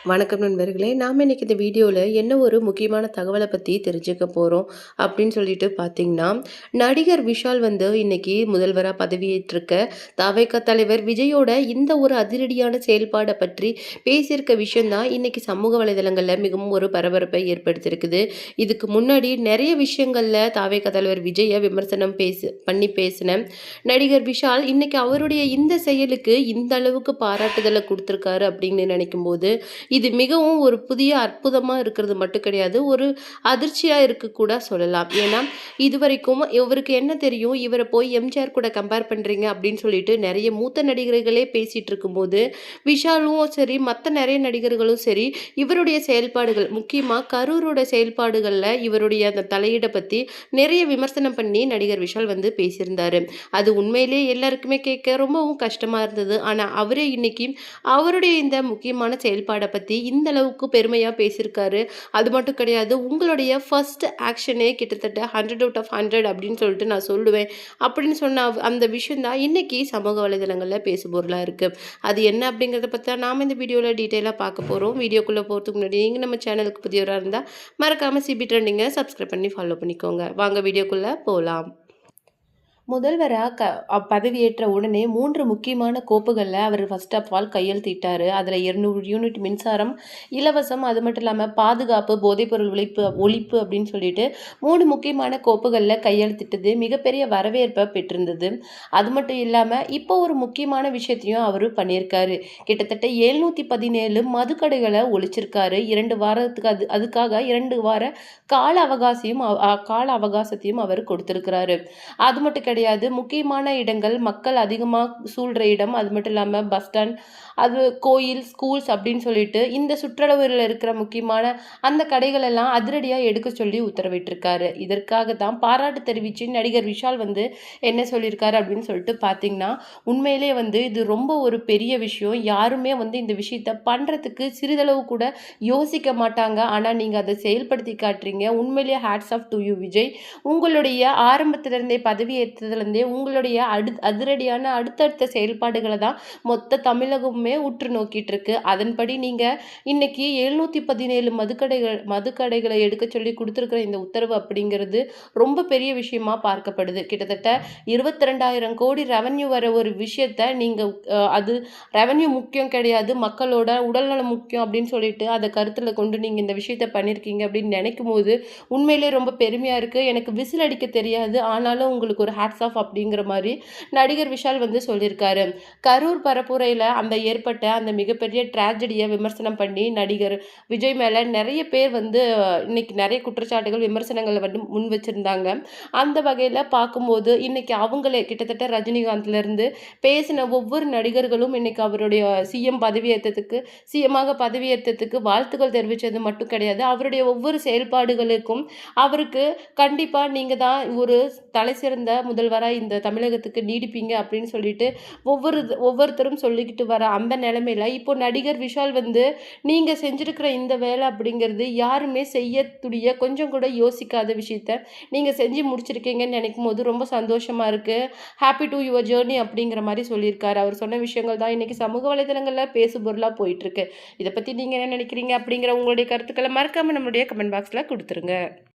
வணக்கம் நண்பர்களே. நாம இன்னைக்கு இந்த வீடியோல என்ன ஒரு முக்கியமான தகவல பத்தி தெரிஞ்சுக்க போறோம் அப்படின்னு சொல்லிட்டு பார்த்தீங்கன்னா, நடிகர் விஷால் வந்து இன்னைக்கு முதல்வரா பதவியேற்றிருக்க தவைக்க தலைவர் விஜயோட இந்த ஒரு அதிரடியான செயல்பாட பற்றி பேசியிருக்க விஷயம் தான் இன்னைக்கு சமூக வலைதளங்கள்ல மிகவும் ஒரு பரபரப்பை ஏற்படுத்தியிருக்குது. இதுக்கு முன்னாடி நெறைய விஷயங்கள்ல தவைக்க தலைவர் விஜய விமர்சனம் பண்ணி பேசின நடிகர் விஷால் இன்னைக்கு அவருடைய இந்த செயலுக்கு இந்த அளவுக்கு பாராட்டுதல குடுத்திருக்காரு அப்படின்னு நினைக்கும்போது, இது மிகவும் ஒரு புதிய அற்புதமா இருக்கிறது மட்டும் கிடையாது. ஒரு அதிர்ச்சியா இருக்கு கூட சொல்லலாம். ஏன்னா, இதுவரைக்கும் இவருக்கு என்ன தெரியும்? இவர போய் எம்ஜிஆர் கூட கம்பேர் பண்றீங்க அப்படின்னு சொல்லிட்டு நெறைய மூத்த நடிகர்களே பேசிட்டு இருக்கும்போது, விஷாலும் சரி, மத்த நெறைய நடிகர்களும் சரி, இவருடைய செயல்பாடுகள் முக்கியமா கரூரோட செயல்பாடுகள்ல இவருடைய அந்த தலையீட பத்தி நெறைய விமர்சனம் பண்ணி நடிகர் விஷால் வந்து பேசியிருந்தாரு. அது உண்மையிலேயே எல்லாருக்குமே கேட்க ரொம்பவும் கஷ்டமா இருந்தது. ஆனா, அவரே இன்னைக்கு அவருடைய இந்த முக்கியமான செயல்பாட பத்தி இந்த அளவுக்கு பெருமையா பேசியிருக்காரு. அது மட்டும் கிடையாது, உங்களுடைய ஃபர்ஸ்ட் ஆக்ஷனே கிட்டத்தட்ட 100 அவுட் ஆஃப் 100 அப்படின்னு சொல்லிட்டு நான் சொல்லுவேன். அப்படின்னு சொன்ன அந்த விஷயம் தான் இன்னைக்கு சமூக வலைதளங்கள்ல பேசுபொருளா இருக்கு. அது என்ன அப்படிங்கிறத பத்தி தான் நாம இந்த வீடியோல டீட்டெயிலா பார்க்க போறோம். வீடியோக்குள்ள போறதுக்கு முன்னாடி நீங்க நம்ம சேனலுக்கு புதியவரா இருந்தா மறக்காம சிபி ட்ரெண்டிங்க சப்ஸ்கிரைப் பண்ணி ஃபாலோ பண்ணிக்கோங்க. வாங்க வீடியோக்குள்ள போலாம். முதல்வரா பதவியேற்ற உடனே 3 முக்கியமான கோப்புகள்ல அவர் ஃபர்ஸ்ட் ஆஃப் ஆல் கையெழுத்திட்டாரு. அதுல 200 யூனிட் மின்சாரம் இலவசம். அது மட்டும் இல்லாம பாதுகாப்பு, போதைப்பொருள் ஒழிப்பு அப்படின்னு சொல்லிட்டு 3 முக்கியமான கோப்புகள்ல கையெழுத்திட்டது மிகப்பெரிய வரவேற்பை பெற்றிருந்தது. அது மட்டும் இல்லாம இப்போ ஒரு முக்கியமான விஷயத்தையும் அவரு பண்ணியிருக்காரு. கிட்டத்தட்ட 717 மதுக்கடைகளை ஒழிச்சிருக்காரு. 2 வாரத்துக்கு அதுக்காக 2 வார கால அவகாசத்தையும் அவர் கொடுத்திருக்கிறாரு. அது மட்டும் கிடையாது. முக்கியமான இடங்கள், மக்கள் அதிகமா சூழ்ற இடம், அது மட்டும் இல்லாம பஸ் ஸ்டாண்ட், அது கோயில், ஸ்கூல்ஸ் அப்படின்னு சொல்லிட்டு இந்த சுற்றளவுல இருக்கிற முக்கியமான அந்த கடைகள் எல்லாம் அதிரடியா எடுக்க சொல்லி உத்தரவிட்டிருக்காரு. இதற்காக தான் பாராட்டு தெரிவிச்சு நடிகர் விஷால் வந்து என்ன சொல்லியிருக்காரு அப்படின்னு சொல்லிட்டு பார்த்தீங்கன்னா, உண்மையிலேயே வந்து இது ரொம்ப ஒரு பெரிய விஷயம். யாருமே வந்து இந்த விஷயத்த பண்றதுக்கு சிறிதளவு கூட யோசிக்க மாட்டாங்க. ஆனா நீங்க அத செயல்படுத்தி காட்டுறீங்க. உண்மையிலேயே hats off to you Vijay. உங்களுடைய ஆரம்பத்திலிருந்தே பதவியேற்றதுலேருந்தே உங்களுடைய அதிரடியான அடுத்தடுத்த செயல்பாடுகள தான் மொத்த தமிழகமுமே உற்று நோக்கிட்டு இருக்கு. அதன்படி நீங்க இன்னைக்கு 717 மதுக்கடைகளை எடுக்க சொல்லி குடுத்திருக்கிற இந்த உத்தரவு அப்படிங்கிறது ரொம்ப பெரிய விஷயமா பார்க்கப்படுது. கிட்டத்தட்ட 22,000 கோடி ரெவென்யூ வர ஒரு விஷயத்த நீங்க அது ரெவென்யூ முக்கியம் கிடையாது. மக்களோட உடல்நலம் முக்கியம் அப்படின்னு சொல்லிட்டு அத கருத்துல கொண்டு நீங்க இந்த விஷயத்த பண்ணியிருக்கீங்க அப்படின்னு நினைக்கும்போது, உண்மையிலேயே ரொம்ப பெருமையா இருக்கு. எனக்கு விசில் அடிக்க தெரியாது. ஆனாலும் உங்களுக்கு ஒரு ஹேட்ஸ் ஆஃப் அப்படிங்கிற மாரி நடிகர் விஷால் வந்து சொல்லியிருக்காரு. கரூர் பரப்புரையில அந்த ஏற்பட்ட அந்த மிகப்பெரிய ட்ராஜடிய விமர்சனம் பண்ணி நடிகர் விஜய் மேல நெறைய பேர் வந்து இன்னைக்கு நெறைய குற்றச்சாட்டுகள், விமர்சனங்கள வந்து முன் வச்சிருந்தாங்க. அந்த வகையில பார்க்கும்போது, இன்னைக்கு அவங்களே கிட்டத்தட்ட ரஜினிகாந்த்லருந்து பேசின ஒவ்வொரு நடிகர்களும் இன்னைக்கு அவருடைய சிஎம்மாக பதவியேற்றதுக்கு வாழ்த்துக்கள் தெரிவிச்சது மட்டும் கிடையாது. அவருடைய ஒவ்வொரு செயல்பாடுகளுக்கும் அவருக்கு கண்டிப்பா நீங்க தான் ஒரு தலைசிறந்த முதல்வரா இந்த தமிழகத்துக்கு நீடிப்பீங்க அப்படின்னு சொல்லிட்டு ஒவ்வொருத்தரும் சொல்லிக்கிட்டு வர அந்த நிலைமையில இப்போ நடிகர் விஷால் வந்து நீங்க செஞ்சிருக்கிற இந்த வேலை அப்படிங்கிறது யாருமே செய்யக்கூடிய கொஞ்சம் கூட யோசிக்காத விஷயத்த நீங்க செஞ்சு முடிச்சிருக்கீங்கன்னு நினைக்கும் போது ரொம்ப சந்தோஷமா இருக்கு. ஹாப்பி டு யுவர் ஜேர்னி அப்படிங்கிற மாதிரி சொல்லியிருக்காரு. அவர் சொன்ன விஷயங்கள் தான் இன்னைக்கு சமூக வலைதளங்கள்ல பேசுபொருளா போயிட்டு இருக்கு. இதை பத்தி நீங்க என்ன நினைக்கிறீங்க அப்படிங்கிற உங்களுடைய கருத்துக்களை மறக்காம நம்மளுடைய கமெண்ட் பாக்ஸ்ல கொடுத்துருங்க.